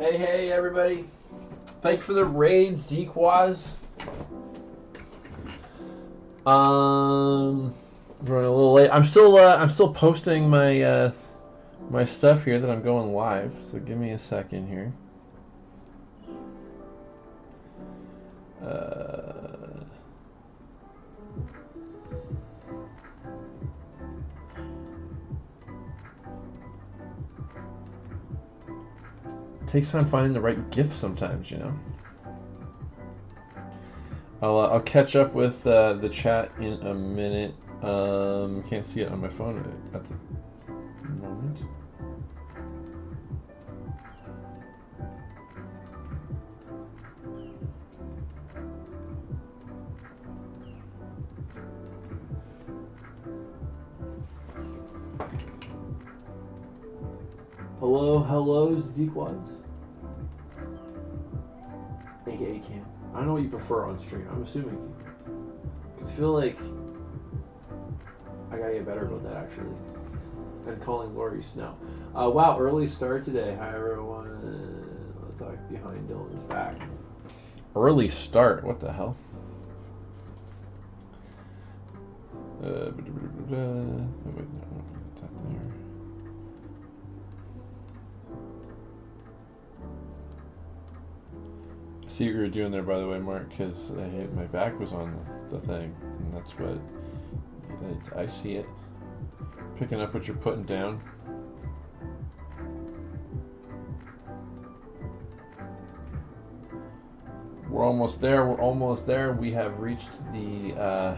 Hey, everybody. Thanks for the raid, Zequaz. Running a little late. I'm still posting my my stuff here that I'm going live. So give me a second here. Takes time finding the right GIF sometimes, you know. I'll catch up with the chat in a minute. Can't see it on my phone at the moment. Hello, Zequaz. AKA Cam. I don't know what you prefer on stream. I'm assuming. I feel like I gotta get better about that actually. And calling Lori Snow. Wow, early start today. Hi everyone. Let's talk behind Dylan's back. Early start. What the hell? Wait, no, that there. I see what you were doing there, by the way, Mark, because my back was on the thing, and that's what I see it. Picking up what you're putting down. We're almost there. We have reached the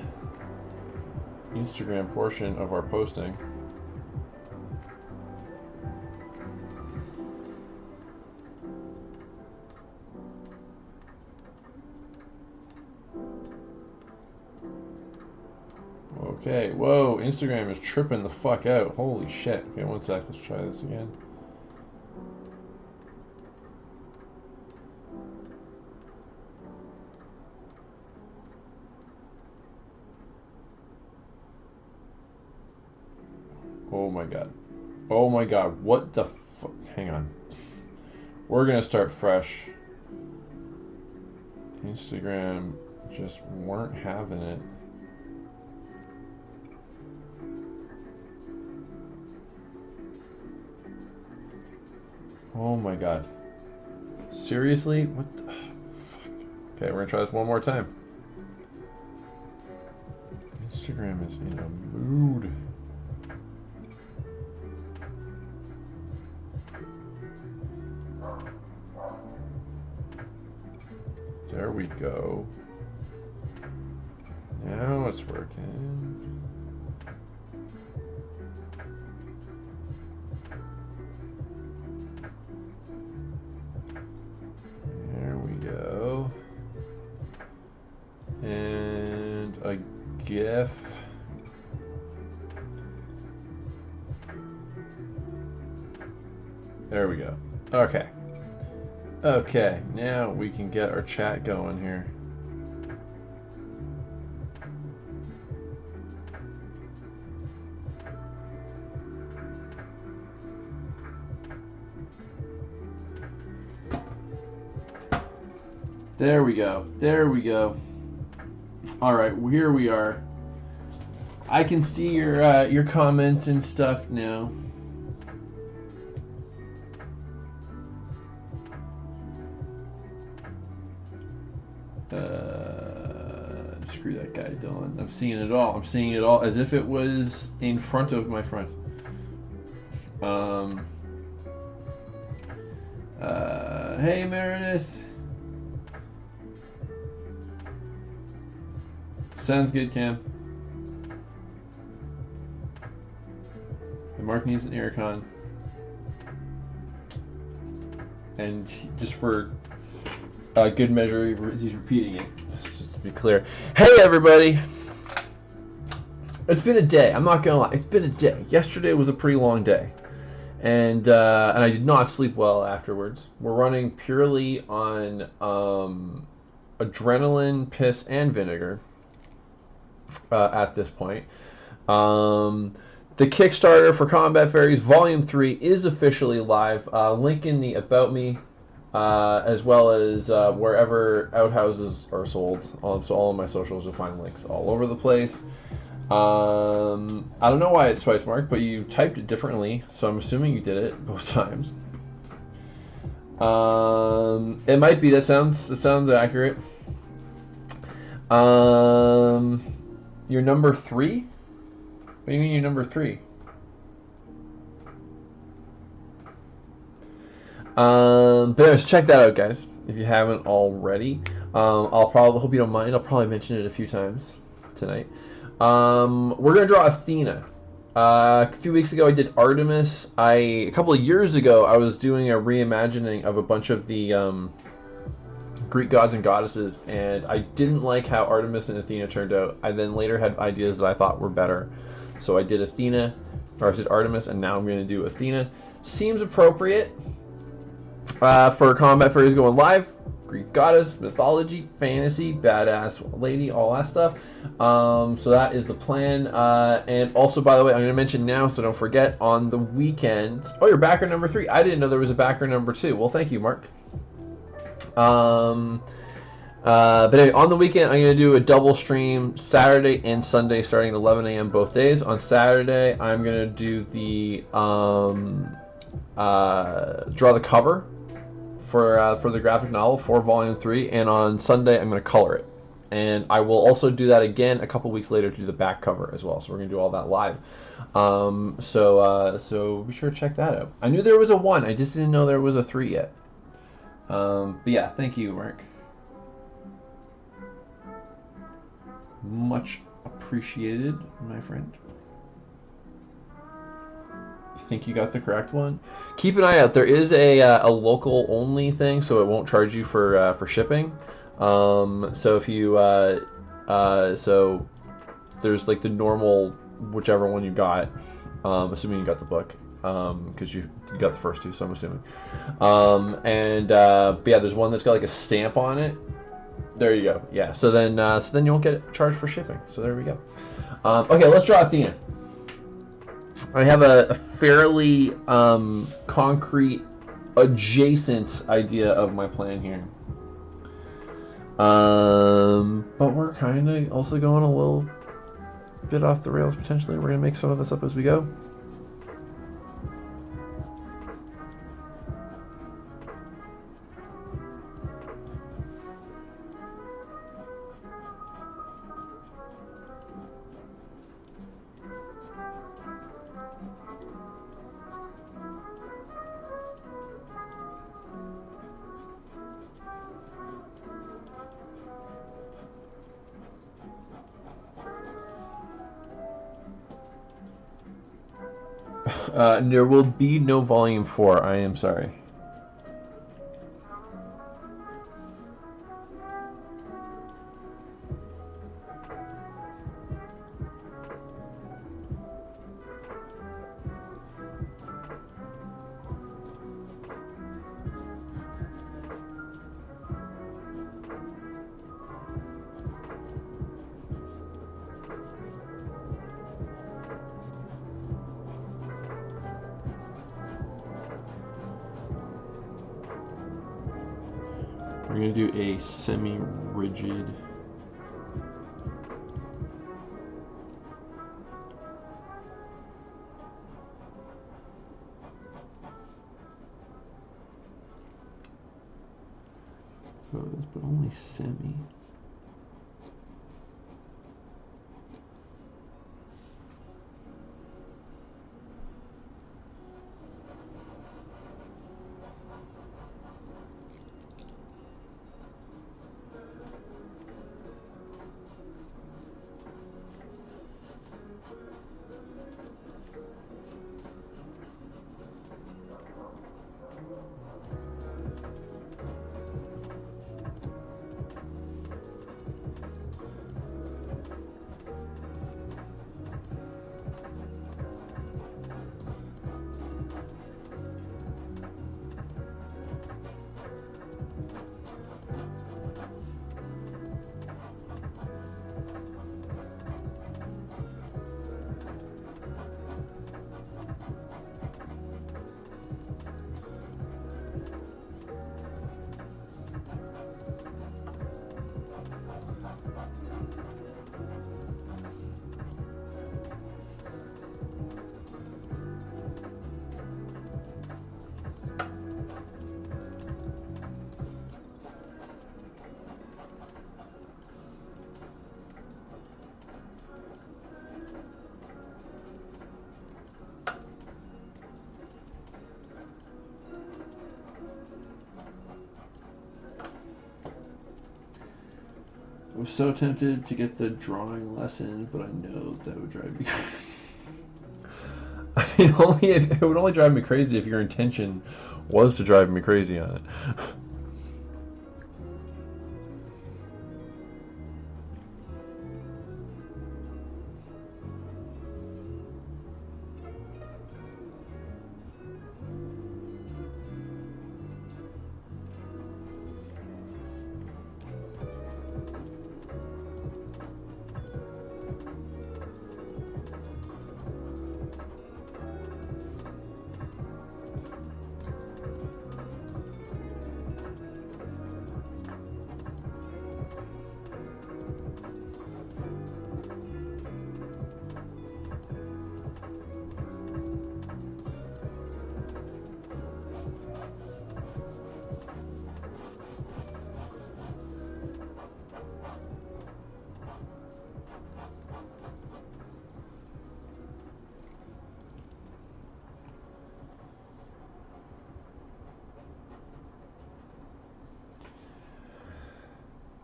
Instagram portion of our posting. Okay, whoa, Instagram is tripping the fuck out. Holy shit. Okay, one sec, let's try this again. Oh my god. Oh my god, what the fuck? Hang on. We're gonna start fresh. Instagram just weren't having it. Oh my god. Seriously? What the fuck? Okay, we're gonna try this one more time. Instagram is in a mood. There we go. Now it's working. There we go. And a GIF. There we go. Okay. Okay, now we can get our chat going here. There we go. There we go. All right, here we are. I can see your comments and stuff now. Screw that guy, Dylan. I'm seeing it all. I'm seeing it all as if it was in front of my front. Hey, Meredith. Sounds good, Cam. And Mark needs an aircon. And just for good measure, he's repeating it. Just to be clear. Hey, everybody. It's been a day. I'm not gonna lie. It's been a day. Yesterday was a pretty long day, and I did not sleep well afterwards. We're running purely on adrenaline, piss, and vinegar at this point. The Kickstarter for Combat Fairies Volume 3 is officially live. Link in the About Me as well as wherever outhouses are sold. So all of my socials, you'll find links all over the place. I don't know why it's twice marked, but you typed it differently, so I'm assuming you did it both times. It might be. That sounds accurate. You're number 3? What do you mean you're number 3? But anyways, check that out, guys, if you haven't already. I'll probably, hope you don't mind, I'll probably mention it a few times tonight. We're gonna draw Athena. A few weeks ago I did Artemis. A couple of years ago I was doing a reimagining of a bunch of the Greek gods and goddesses, and I didn't like how Artemis and Athena turned out. I then later had ideas that I thought were better. So I did Athena, or I did Artemis, and now I'm going to do Athena. Seems appropriate for Combat Fairies going live. Greek goddess, mythology, fantasy, badass lady, all that stuff. So that is the plan. And also, by the way, I'm going to mention now, so don't forget, on the weekend... Oh, you're backer number 3. I didn't know there was a backer number 2. Well, thank you, Mark. But anyway, on the weekend, I'm going to do a double stream Saturday and Sunday starting at 11 a.m. both days. On Saturday, I'm going to do the draw the cover for the graphic novel for Volume 3, and on Sunday, I'm going to color it. And I will also do that again a couple weeks later to do the back cover as well. So we're going to do all that live. So be sure to check that out. I knew there was a 1. I just didn't know there was a 3 yet. But yeah, thank you, Mark. Much appreciated, my friend. Think you got the correct one? Keep an eye out. There is a local only thing, so it won't charge you for shipping. So if you so there's like the normal whichever one you got, assuming you got the book, because you got the first 2, so I'm assuming. But yeah, there's one that's got like a stamp on it. There you go. Yeah. So then you won't get charged for shipping. So there we go. Okay, let's draw Athena. I have a fairly concrete, adjacent idea of my plan here. But we're kind of also going a little bit off the rails potentially. We're gonna make some of this up as we go. There will be no Volume 4, I am sorry. We're going to do a semi-rigid. But only semi. I'm so tempted to get the drawing lessons, but I know that would drive me crazy. I mean, it would only drive me crazy if your intention was to drive me crazy on it.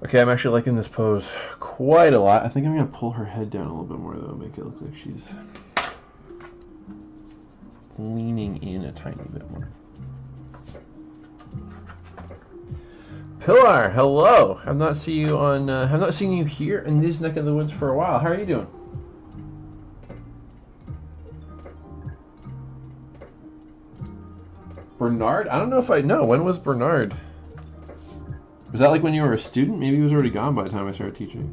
Okay, I'm actually liking this pose quite a lot. I think I'm going to pull her head down a little bit more, though, make it look like she's leaning in a tiny bit more. Pilar, hello. Have not seen you here in this neck of the woods for a while. How are you doing? Bernard? I don't know if I know. When was Bernard? Was that like when you were a student? Maybe he was already gone by the time I started teaching.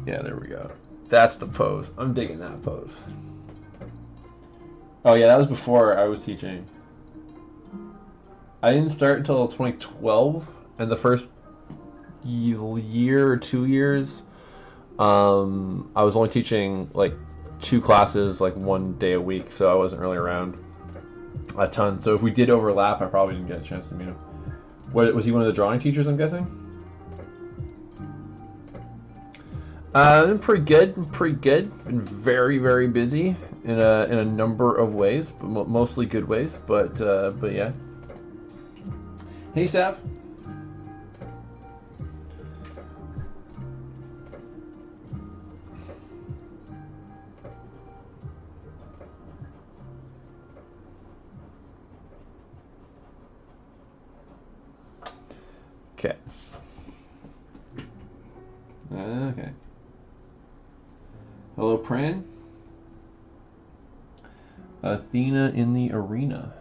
Yeah, there we go. That's the pose. I'm digging that pose. Oh yeah, that was before I was teaching. I didn't start until 2012, and the first year or 2 years, I was only teaching like 2 classes, like 1 day a week, so I wasn't really around a ton. So if we did overlap, I probably didn't get a chance to meet him. What, was he one of the drawing teachers, I'm guessing? I'm pretty good. Been very, very busy in a number of ways, but mostly good ways. But yeah. Hey, Steph. Okay. Okay. Hello, Pran. Athena in the arena.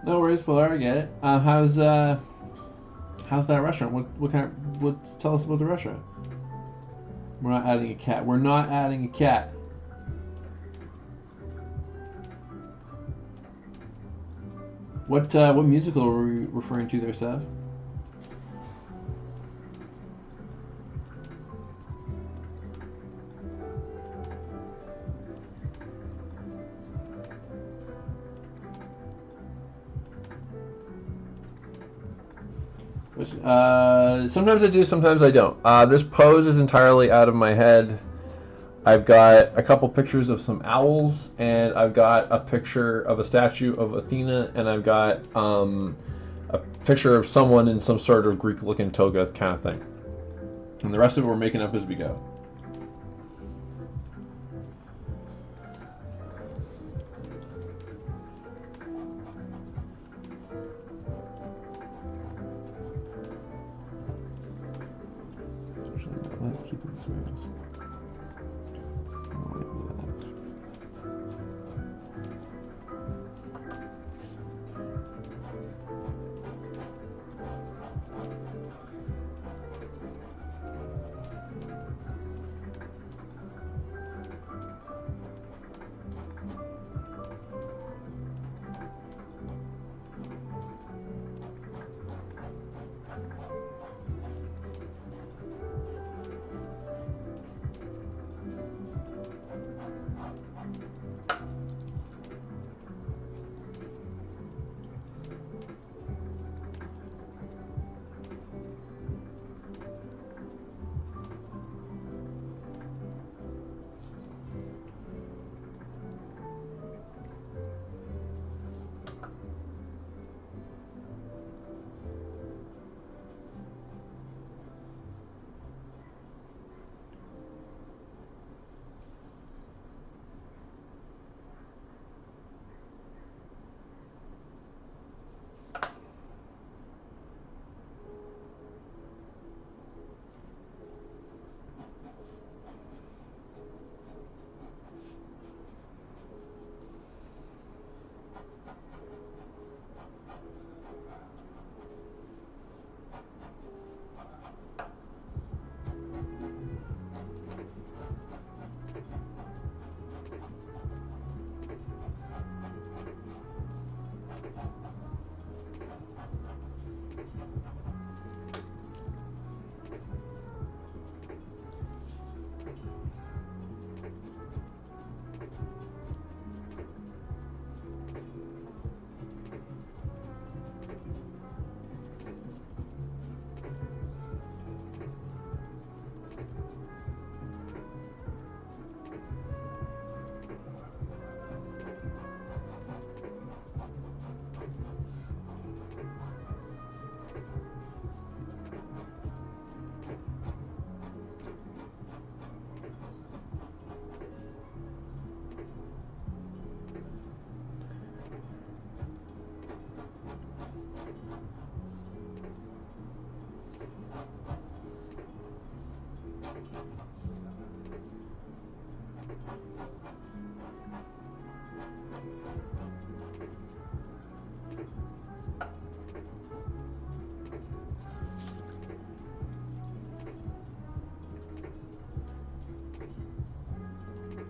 No worries, Pilar. I get it. How's that restaurant? What kind of, what? Tell us about the restaurant. We're not adding a cat. We're not adding a cat. What musical are we referring to there, Sev? Sometimes I do, sometimes I don't. This pose is entirely out of my head. I've got a couple pictures of some owls, and I've got a picture of a statue of Athena, and I've got a picture of someone in some sort of Greek-looking toga kind of thing. And the rest of it we're making up as we go. Let's keep it this way.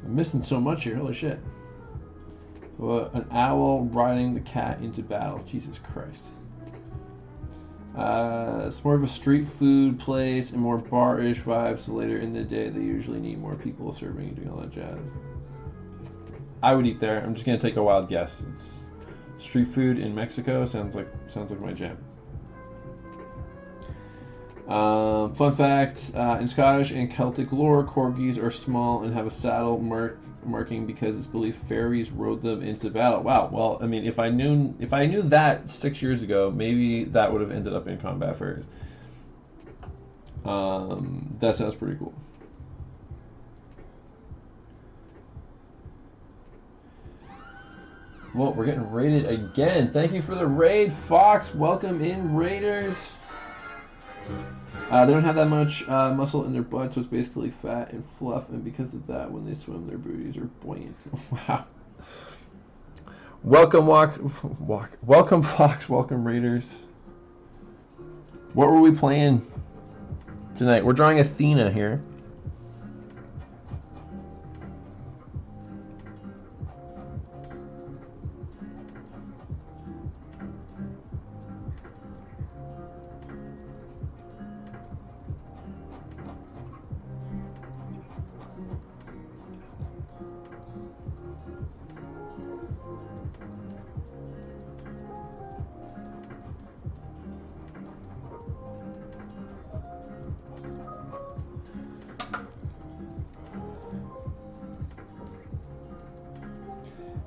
I'm missing so much here. Holy shit. Well, an owl riding the cat into battle. Jesus Christ. It's more of a street food place and more bar-ish vibes. So later in the day, they usually need more people serving and doing all that jazz. I would eat there. I'm just gonna take a wild guess. It's street food in Mexico. Sounds like my jam. Fun fact, in Scottish and Celtic lore, corgis are small and have a saddle marking because it's believed fairies rode them into battle. Wow. Well, I mean, if I knew that 6 years ago, maybe that would have ended up in combat fairies. That sounds pretty cool. Well, we're getting raided again. Thank you for the raid, Fox. Welcome in, Raiders. They don't have that much muscle in their butt, so it's basically fat and fluff, and because of that, when they swim, their booties are buoyant. Wow. Welcome, welcome, Fox. Welcome, Raiders. What were we playing tonight? We're drawing Athena here.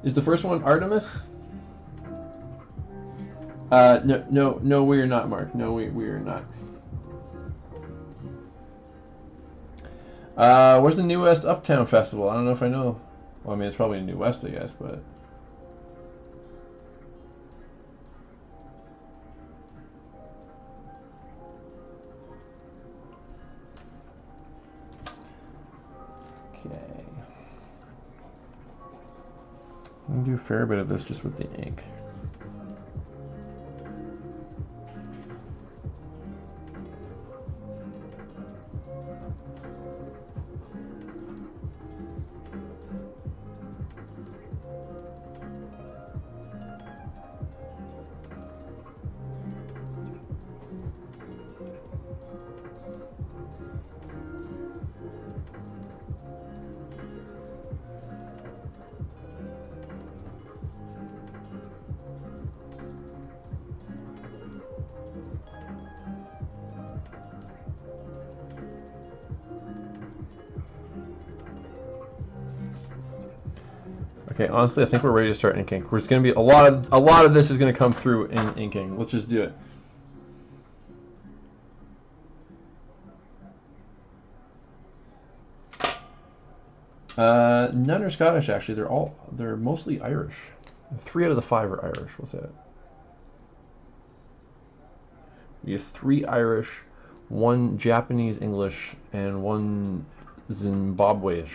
Is the first one Artemis? No, we are not, Mark. No, we are not. Where's the New West Uptown Festival? I don't know if I know. Well, I mean, it's probably in New West, I guess, but. Okay. I'm going to do a fair bit of this just with the ink. Okay, honestly, I think we're ready to start inking. We're just going to be a lot of this is going to come through in inking. Let's just do it. None are Scottish actually. They're mostly Irish. 3 out of the 5 are Irish. What's that? We have 3 Irish, 1 Japanese English, and 1 Zimbabwean.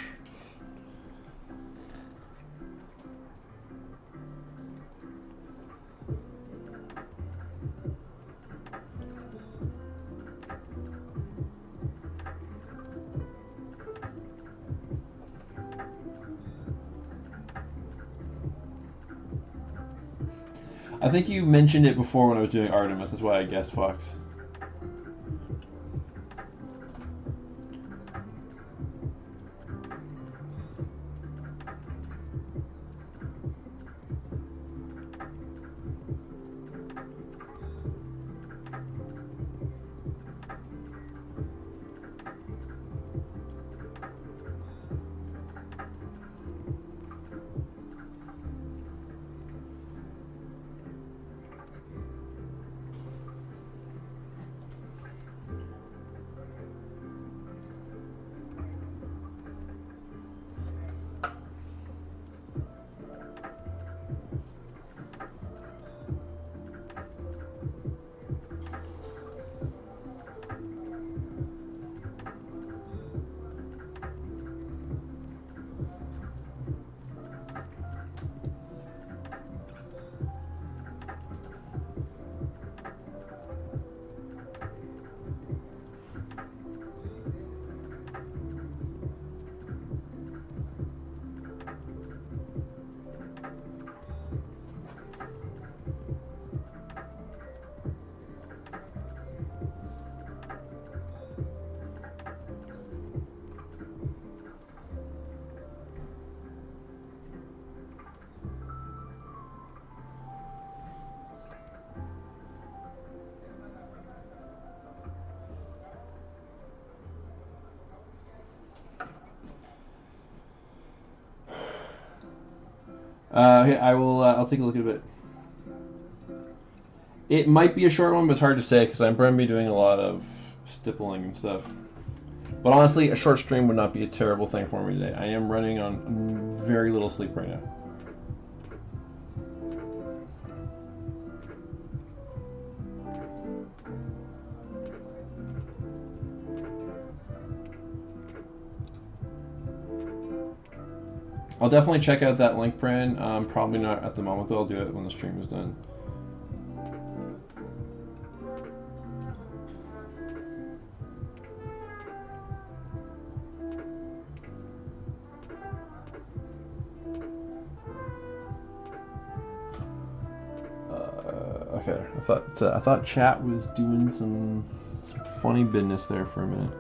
I think you mentioned it before when I was doing Artemis. That's why I guessed Fox. Okay, I will. I'll take a look at it. It might be a short one, but it's hard to say because I'm going to be doing a lot of stippling and stuff. But honestly, a short stream would not be a terrible thing for me today. I am running on very little sleep right now. I'll definitely check out that link, Brand. Probably not at the moment, though. I'll do it when the stream is done. Okay, I thought chat was doing some funny business there for a minute.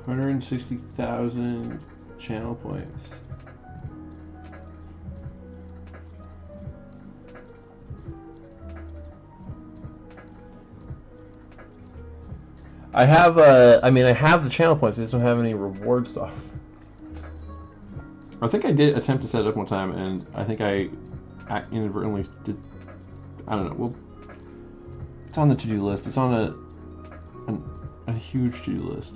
$160,000 channel points. I have I have the channel points. I just don't have any reward stuff. I think I did attempt to set it up one time, and I think I inadvertently did. I don't know. Well, it's on the to-do list. It's on a huge to-do list.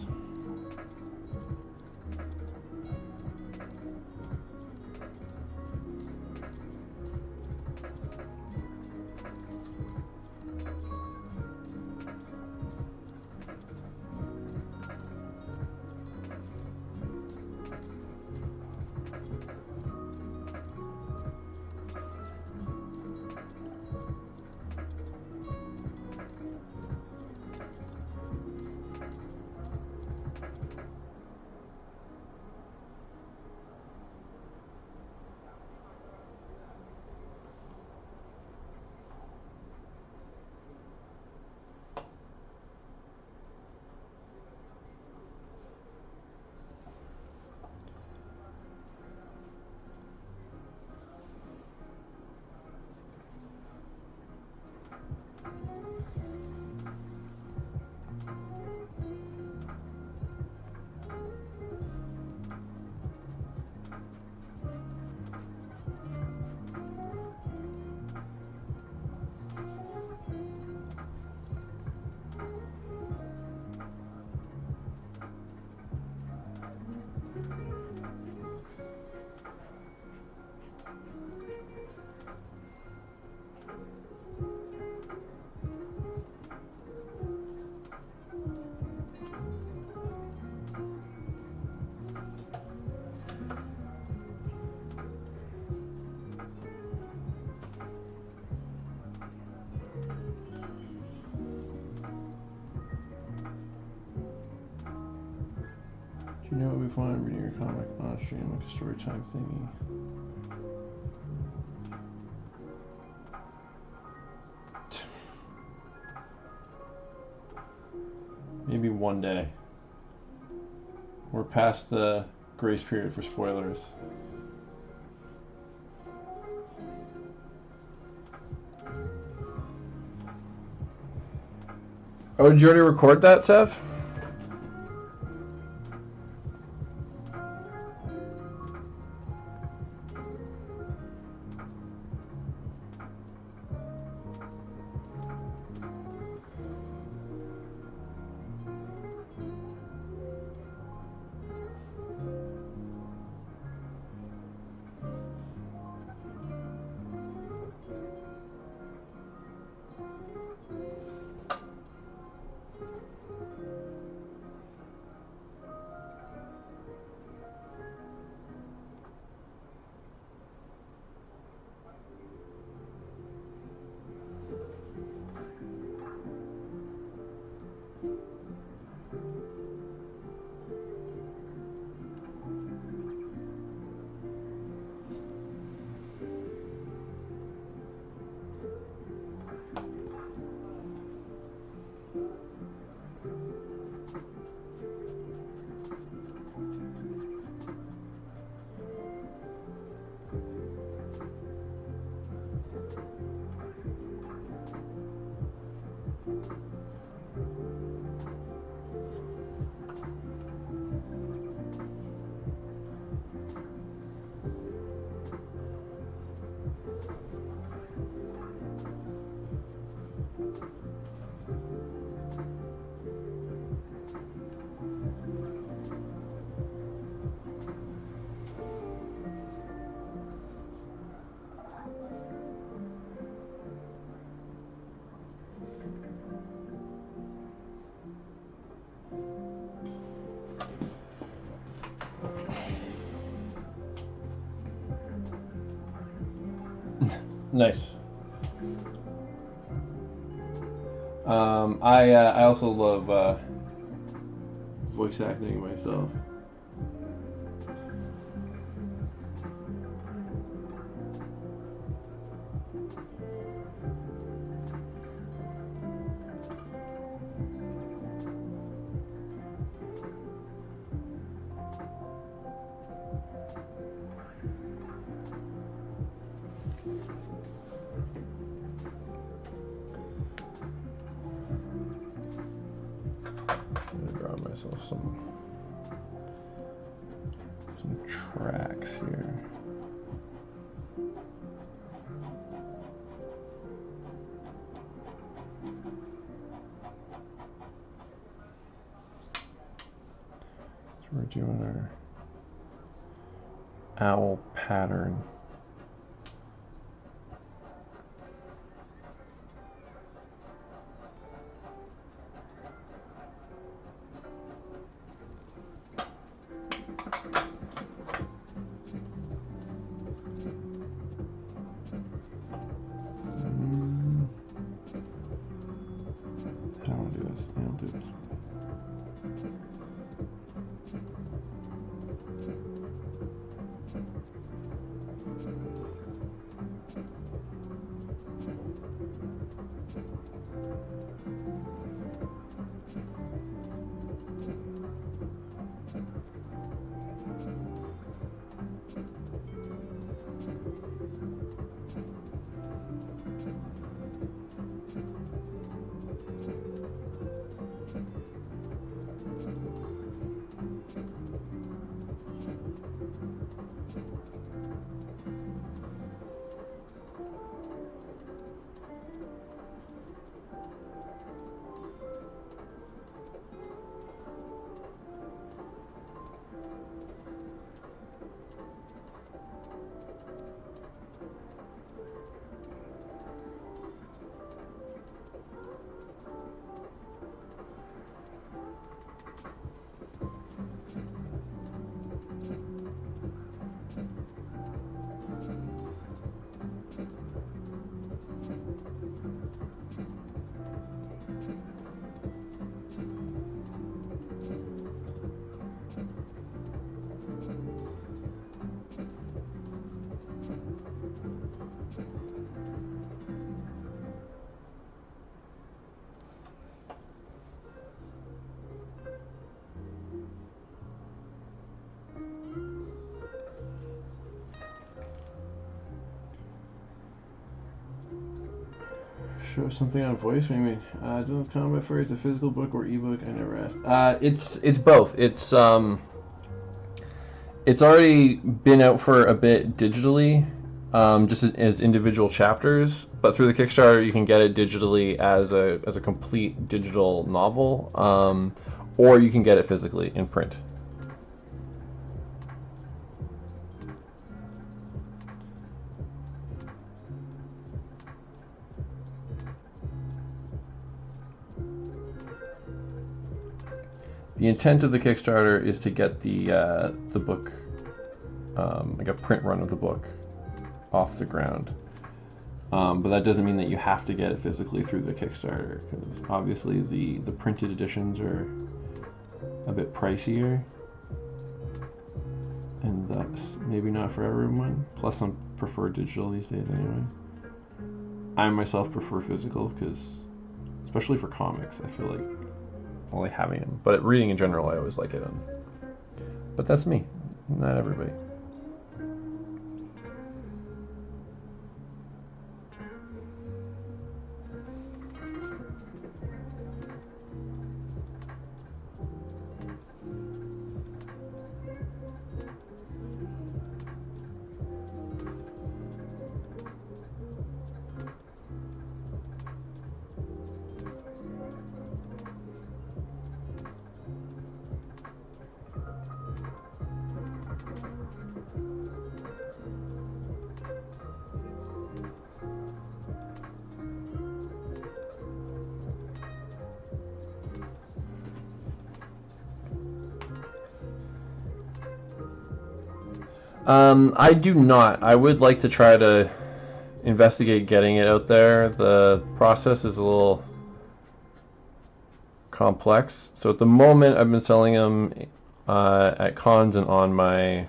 You know what we find reading your comic on stream, like a story time thingy. Maybe one day. We're past the grace period for spoilers. Oh, did you already record that, Sev? Nice. I also love voice acting myself. Some tracks here. So we're doing our owl pattern. show something on voice? What do you mean? Does Combat Fire is a physical book or ebook? I never asked. It's both. It's already been out for a bit digitally, just as individual chapters. But through the Kickstarter, you can get it digitally as a complete digital novel, or you can get it physically in print. The intent of the Kickstarter is to get the book, like a print run of the book, off the ground. But that doesn't mean that you have to get it physically through the Kickstarter, because obviously the printed editions are a bit pricier, and that's maybe not for everyone. Plus, some prefer digital these days anyway. I myself prefer physical, because especially for comics, I feel like only having them. But reading in general, I always like it. But that's me, not everybody. I do not. I would like to try to investigate getting it out there. The process is a little complex. So at the moment, I've been selling them at cons and on my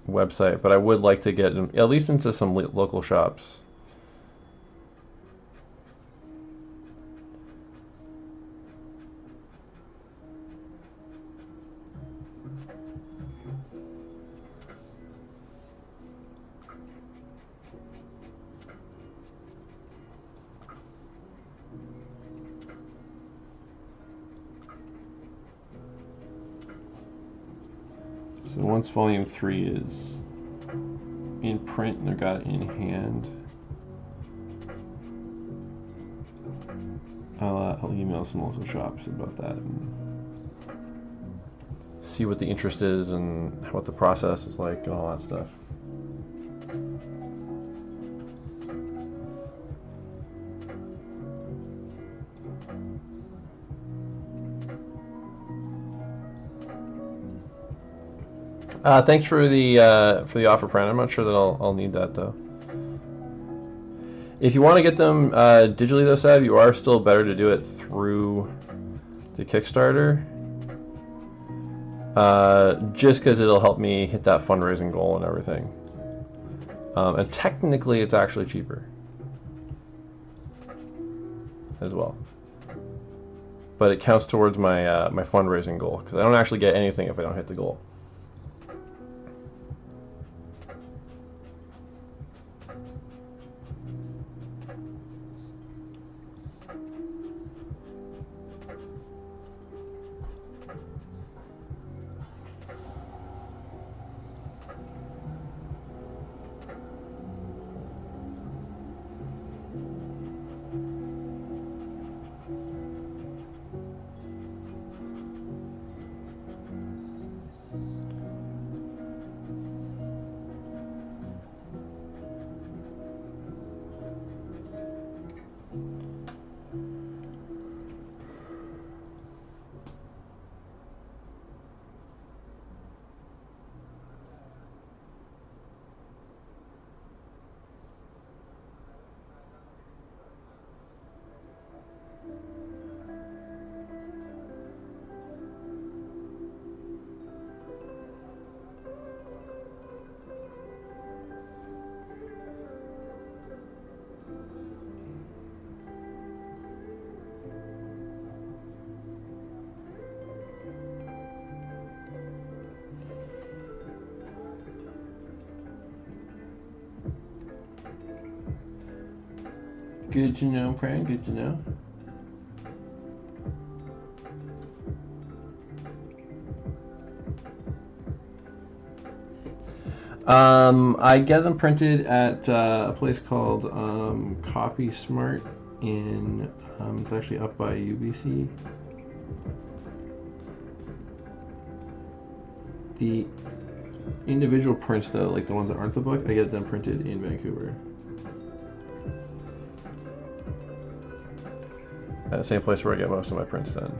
website, but I would like to get them at least into some local shops. So once volume 3 is in print and I've got it in hand, I'll email some local shops about that and see what the interest is and what the process is like and all that stuff. Thanks for the offer, Brandon. I'm not sure that I'll need that though. If you want to get them digitally though, Sav, you are still better to do it through the Kickstarter. Just because it'll help me hit that fundraising goal and everything. And technically, it's actually cheaper as well. But it counts towards my my fundraising goal because I don't actually get anything if I don't hit the goal. Good to know, Pran. Good to know. I get them printed at a place called Copy Smart in. It's actually up by UBC. The individual prints, though, like the ones that aren't the book, I get them printed in Vancouver. At the same place where I get most of my prints done.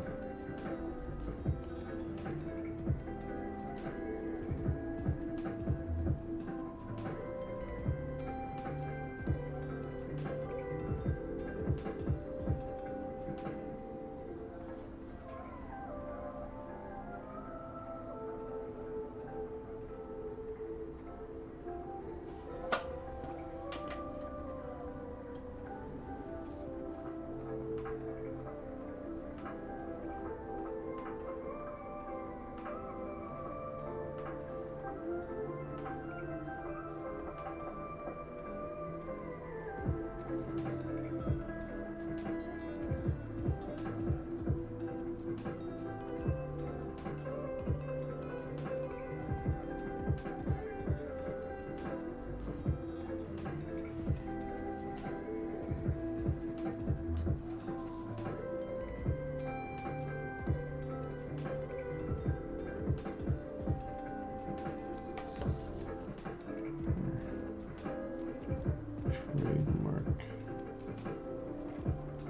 Trademark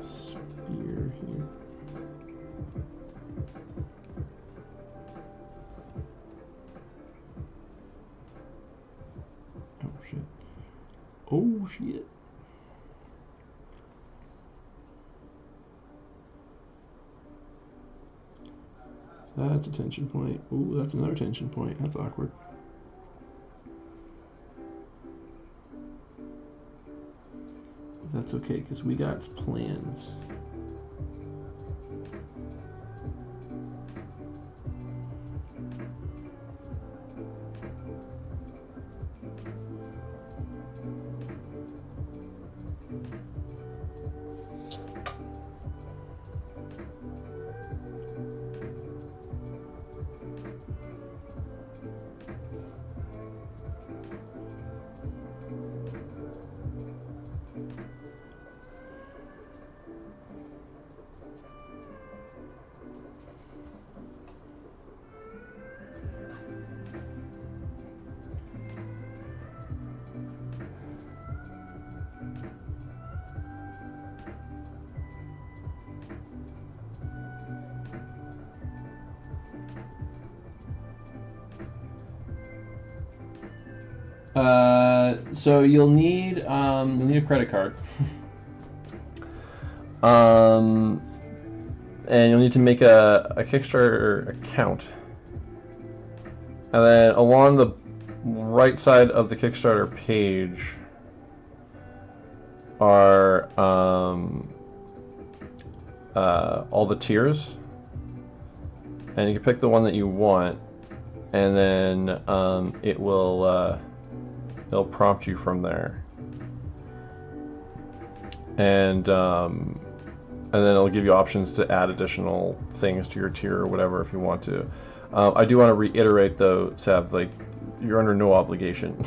spear here. Oh shit. Oh shit. That's a tension point. Ooh, that's another tension point. That's awkward. That's okay, because we got plans. So you'll need a credit card, and you'll need to make a Kickstarter account, and then along the right side of the Kickstarter page are all the tiers, and you can pick the one that you want, and then it'll prompt you from there, and then it'll give you options to add additional things to your tier or whatever if you want to. I do want to reiterate though, Seb, like you're under no obligation.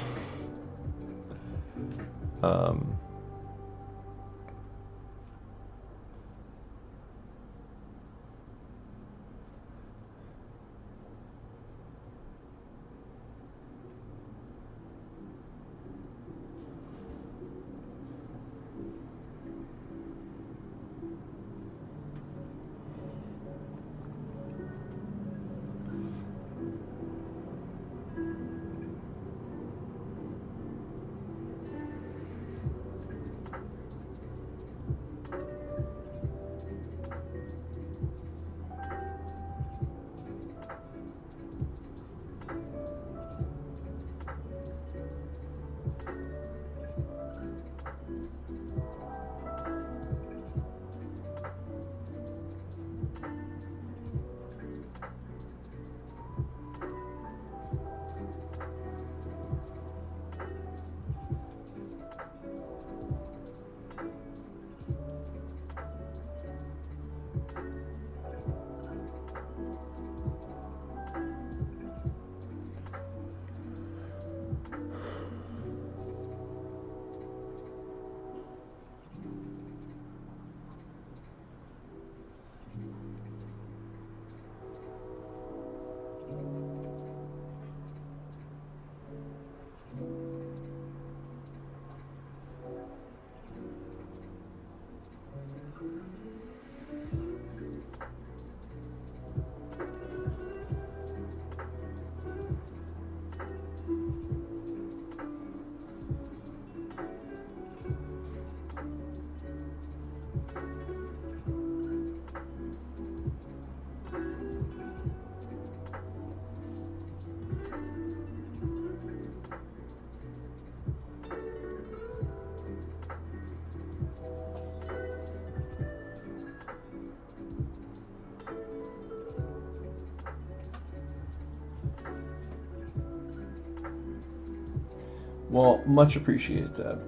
Well, much appreciated, Dad.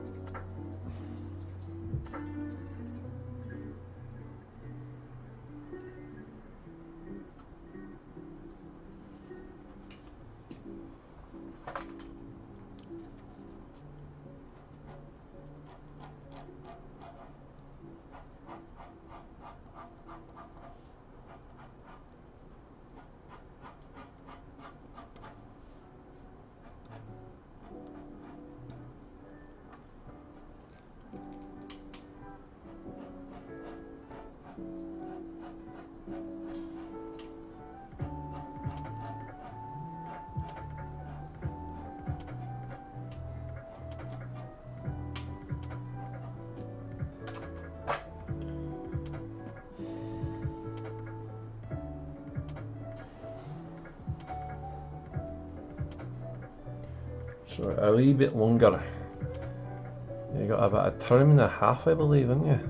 So a wee bit longer. You got about a term and a half, I believe, haven't you?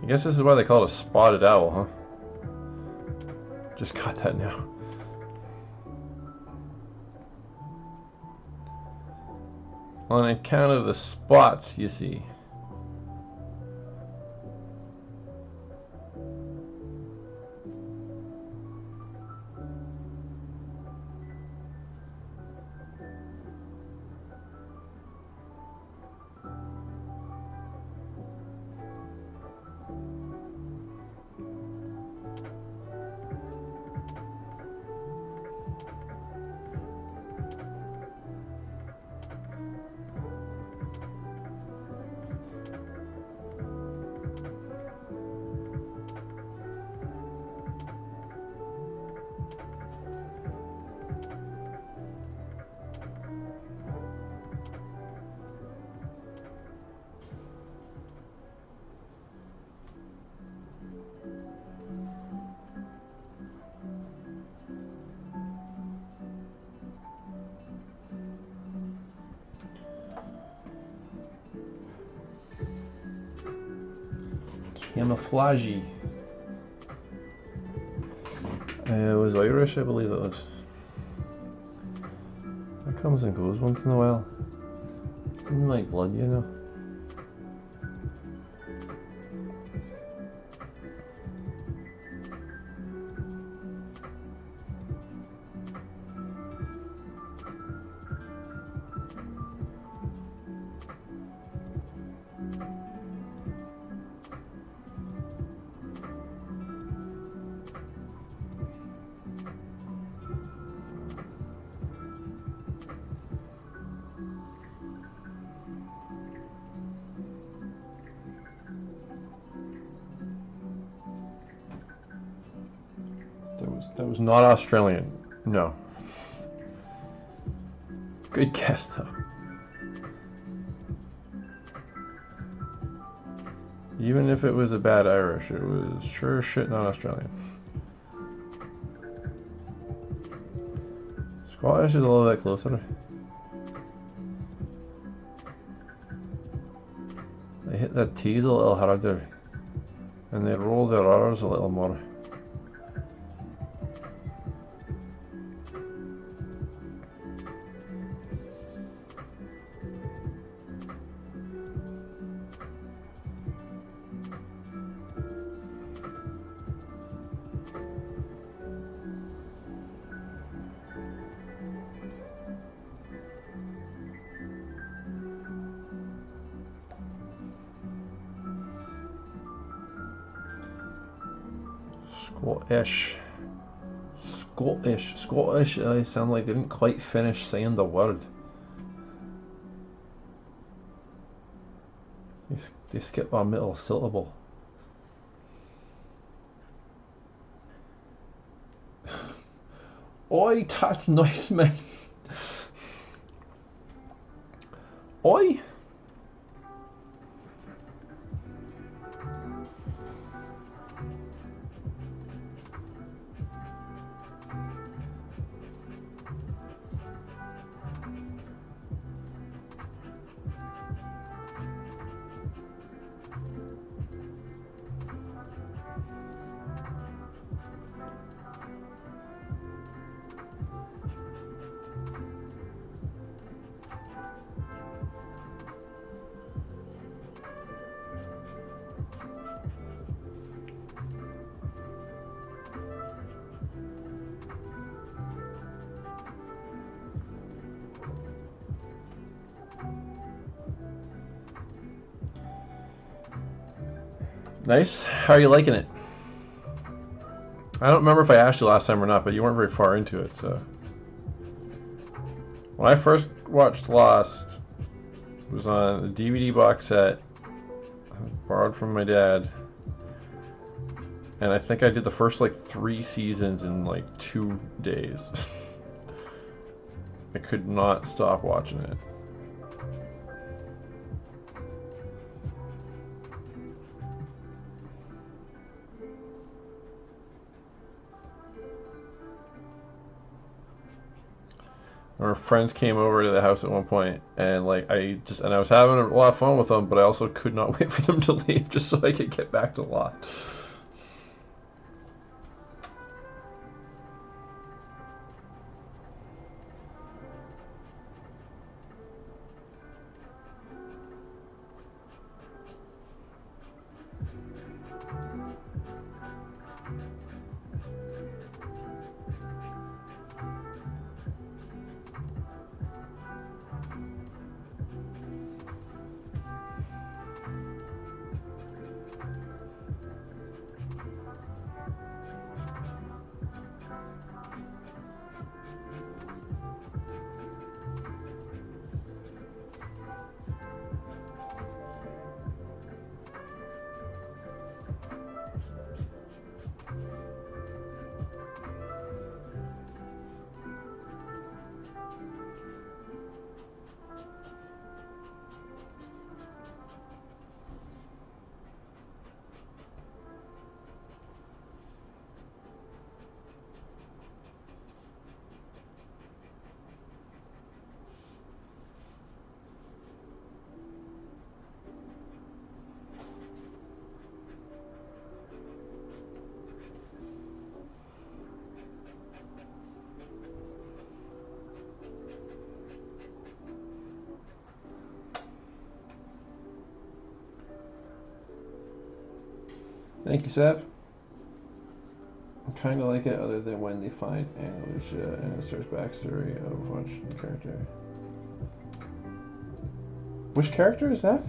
I guess this is why they call it a spotted owl, huh? Just got that now. On account of the spots, you see. Camouflagey. It was Irish, I believe it was. It comes and goes once in a while. Didn't like blood, you know. That was not Australian. No. Good guess though. Even if it was a bad Irish, it was sure as shit not Australian. Scottish is a little bit closer. They hit their T's a little harder, and they roll their R's a little more. Scottish, they sound like they didn't quite finish saying the word. They skip a middle syllable. Oi, that's nice, man. Oi. Nice. How are you liking it? I don't remember if I asked you last time or not, but you weren't very far into it, so. When I first watched Lost, it was on a DVD box set I borrowed from my dad. And I think I did the first like 3 seasons in like 2 days. I could not stop watching it. Our friends came over to the house at one point, and like I was having a lot of fun with them, but I also could not wait for them to leave just so I could get back to Lost. Thank you, Sev. I'm kind of like it, other than when they find Angelicia and it starts backstory of the character. Which character is that?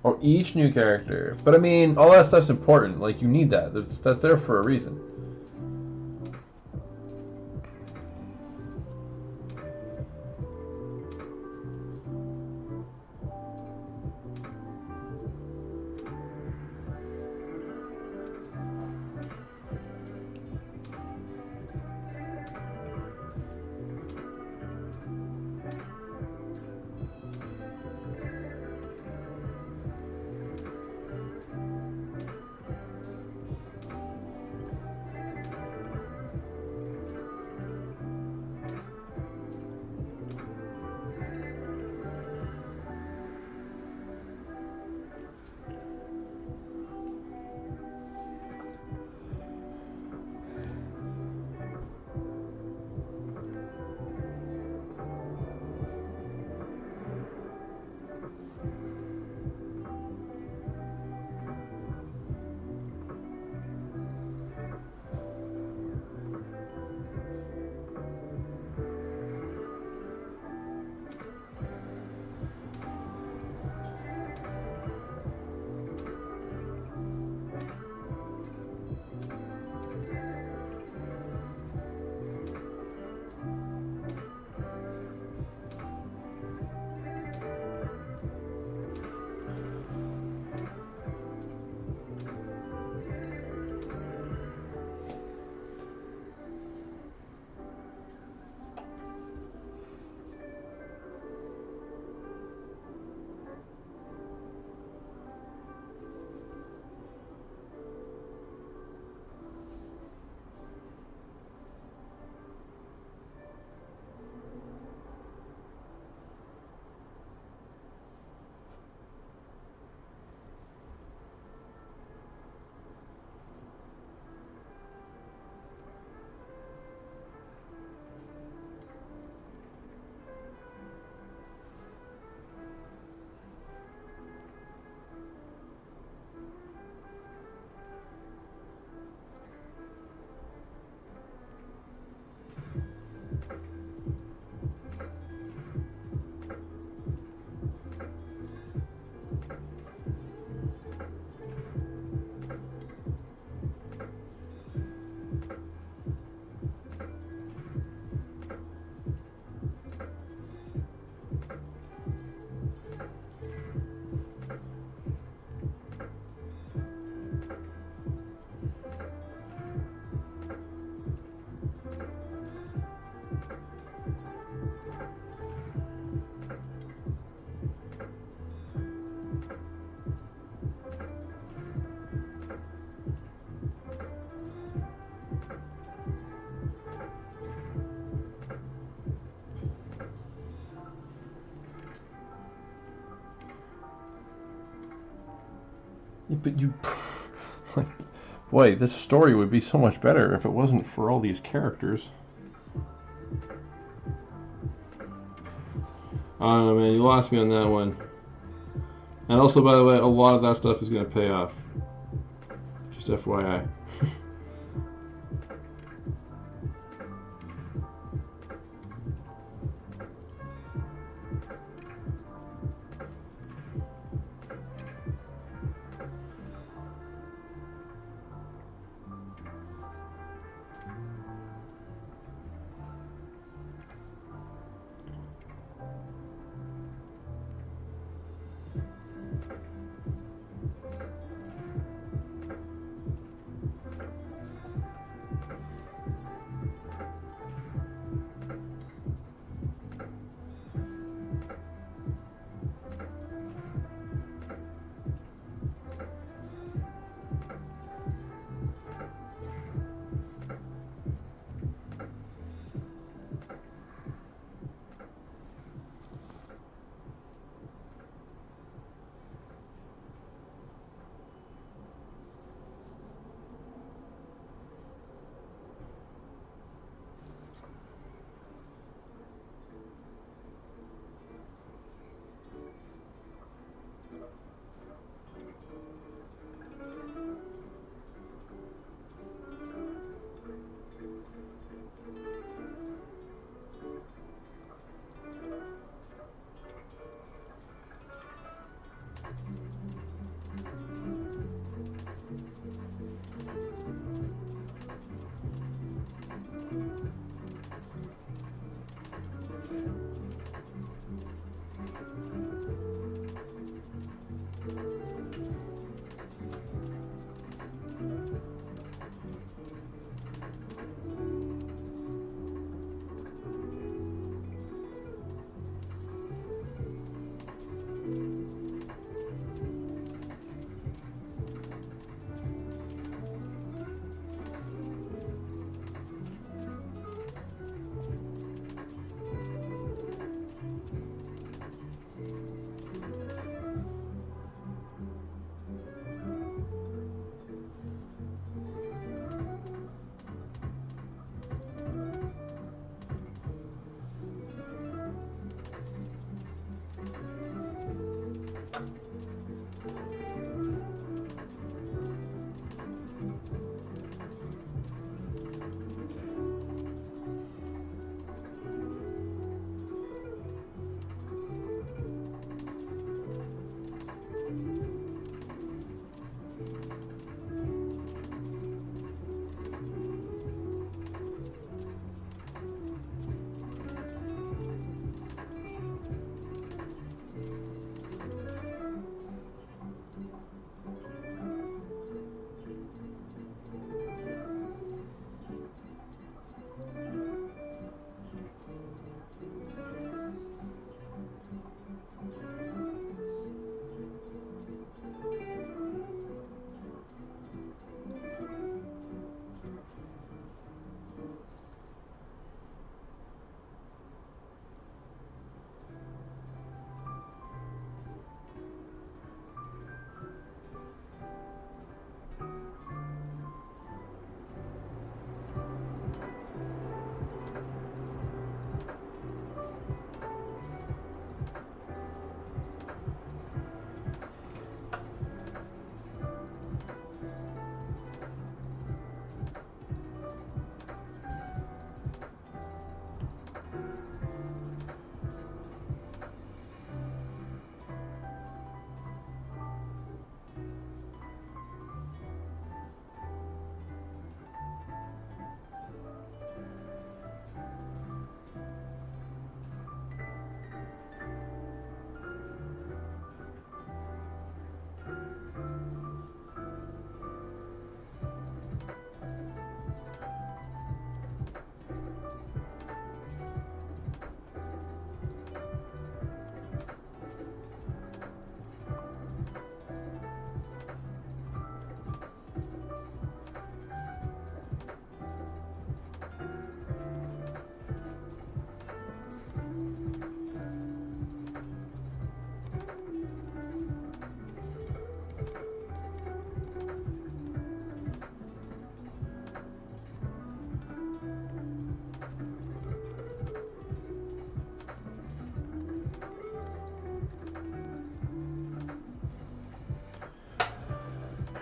Oh, each new character. But I mean, all that stuff's important. Like, you need that. That's there for a reason. Yeah, but you, like, boy, this story would be so much better if it wasn't for all these characters. I don't know, man. You lost me on that one. And also, by the way, a lot of that stuff is going to pay off. Just FYI.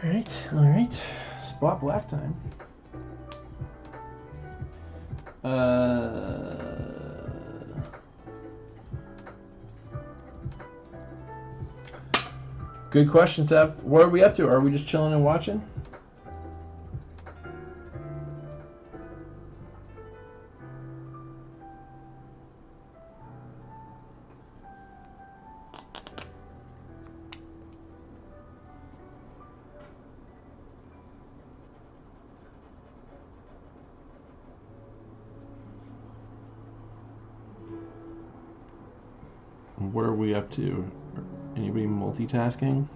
All right. Spot black time. Good question, Seth. What are we up to? Are we just chilling and watching? What are we up to? Anybody multitasking?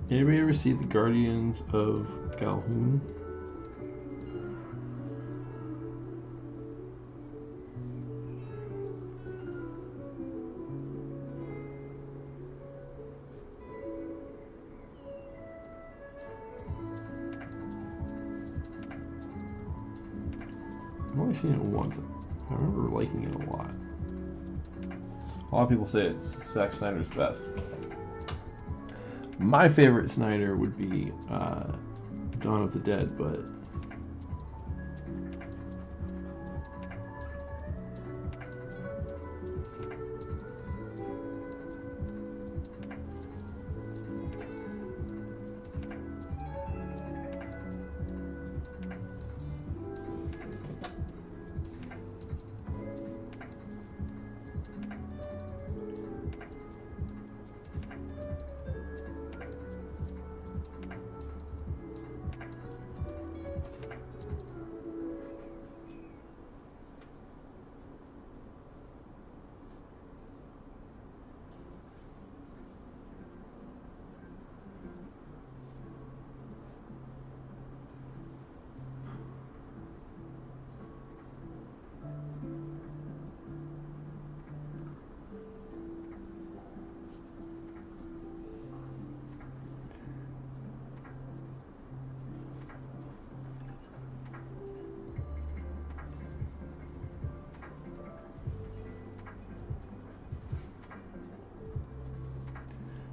Anybody ever see the Guardians of Calhoun? I've only seen it once. I remember liking it a lot. A lot of people say it's Zack Snyder's best. My favorite Snyder would be Dawn of the Dead, but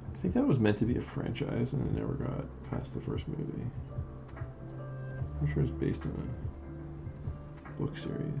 I think that was meant to be a franchise and it never got past the first movie. I'm sure it's based on a book series.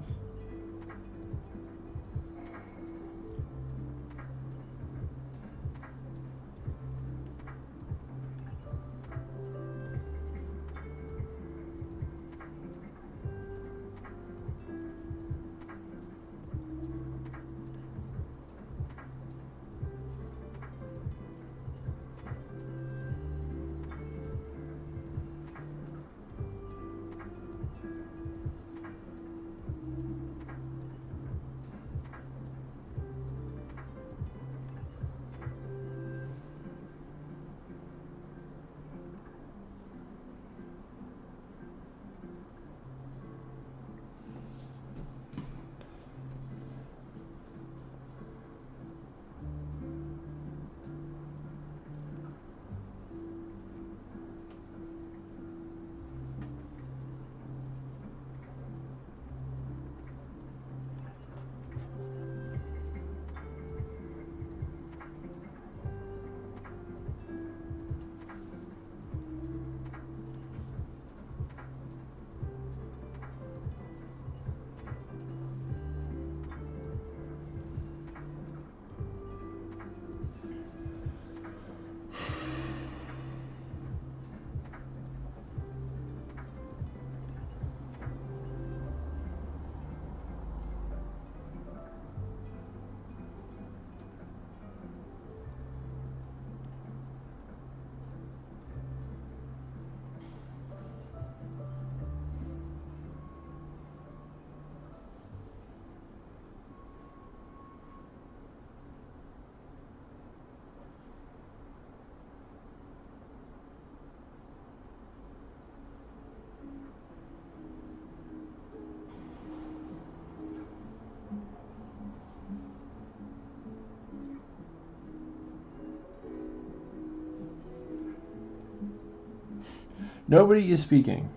Nobody is speaking.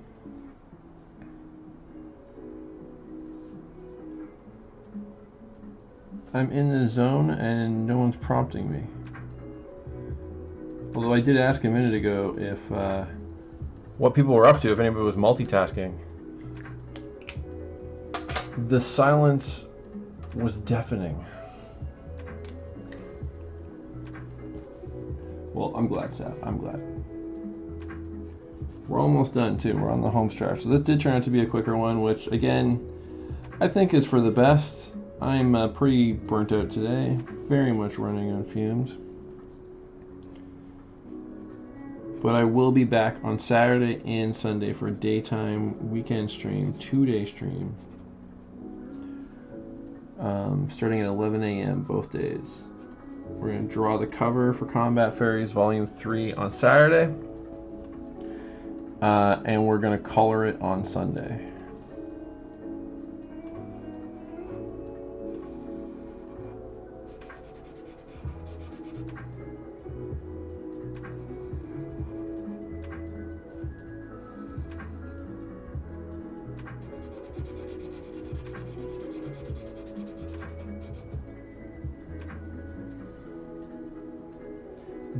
I'm in the zone and no one's prompting me. Although I did ask a minute ago if what people were up to, if anybody was multitasking. The silence was deafening. Well, I'm glad, Seth. I'm glad. We're almost done, too. We're on the home stretch. So this did turn out to be a quicker one, which, again, I think is for the best. I'm pretty burnt out today. Very much running on fumes. But I will be back on Saturday and Sunday for a daytime weekend stream, 2-day stream. Starting at 11 a.m. both days. We're going to draw the cover for Combat Fairies Volume 3 on Saturday. And we're going to color it on Sunday.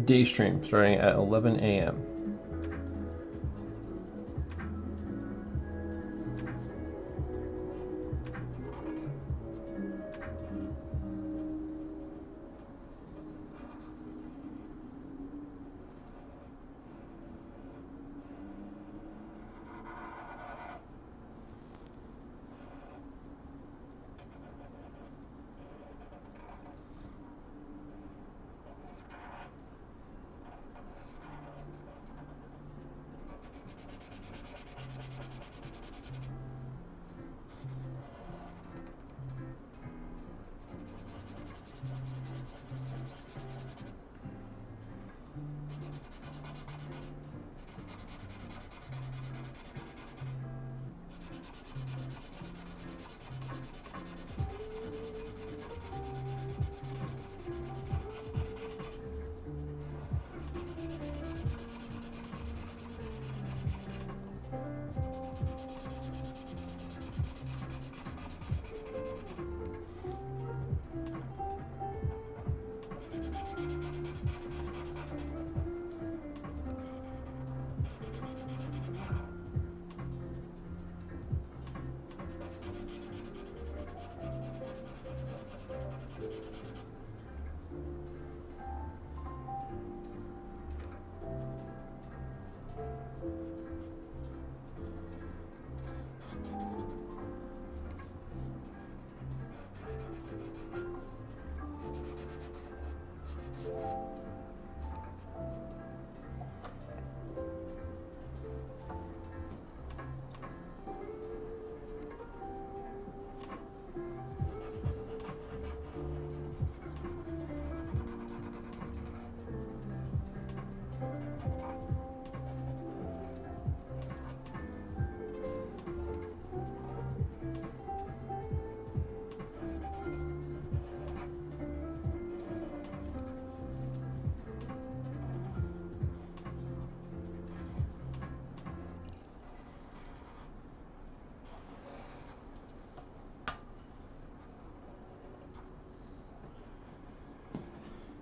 Day stream starting at 11 a.m.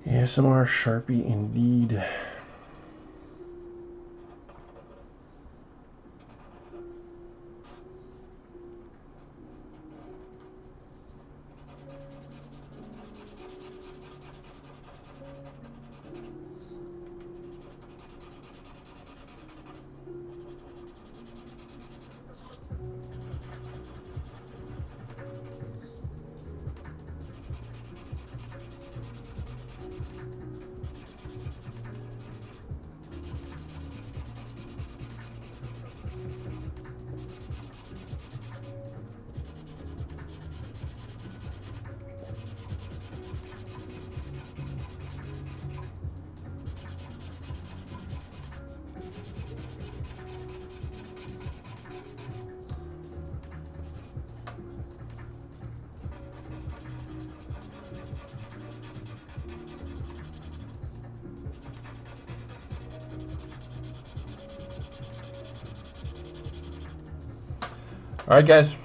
ASMR Sharpie indeed. All right, guys,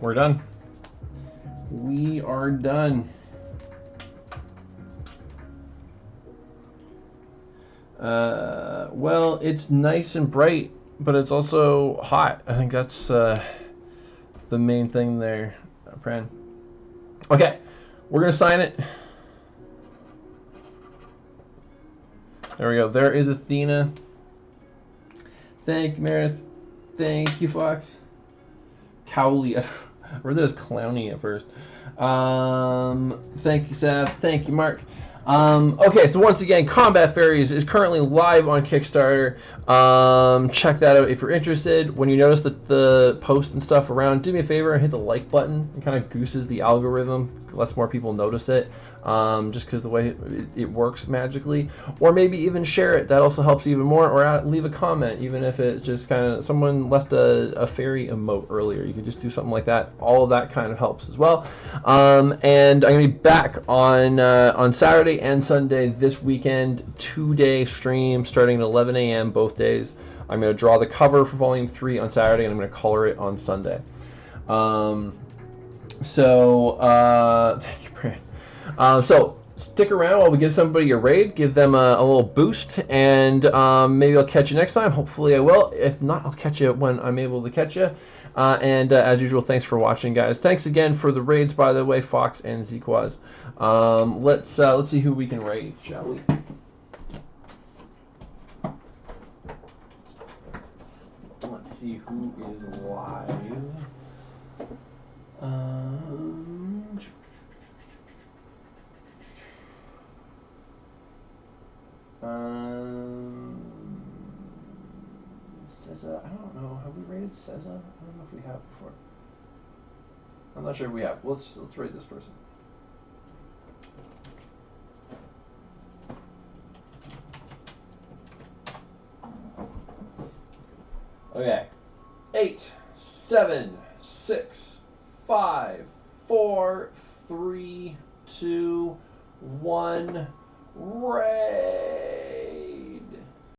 we're done. We are done. Well, it's nice and bright, but it's also hot. I think that's the main thing there, Pran. Okay, we're gonna sign it. There we go. There is Athena. Thank you, Meredith. Thank you, Fox. Cowley. I read that as Clowny at first. Thank you, Sav. Thank you, Mark. Okay, so once again, Combat Fairies is currently live on Kickstarter. Check that out if you're interested. When you notice the posts and stuff around, do me a favor and hit the like button. It kind of gooses the algorithm, lets more people notice it. Just because the way it works magically, or maybe even share it. That also helps even more. Or leave a comment, even if it's just kind of someone left a fairy emote earlier. You can just do something like that. All of that kind of helps as well. And I'm gonna be back on Saturday and Sunday this weekend. 2-day stream starting at 11 a.m. both days. I'm gonna draw the cover for Volume 3 on Saturday, and I'm gonna color it on Sunday. Thank you, Brad. So stick around while we give somebody a raid, give them a little boost, and maybe I'll catch you next time. Hopefully I will. If not, I'll catch you when I'm able to catch you. As usual, thanks for watching, guys. Thanks again for the raids, by the way, Fox and Zequaz. Let's see who we can raid, shall we? Let's see who is live. Ceza, I don't know. Have we rated Ceza? I don't know if we have before. I'm not sure if we have. Let's rate this person. Okay. 8, 7, 6, 5, 4, 3, 2, 1. Ray.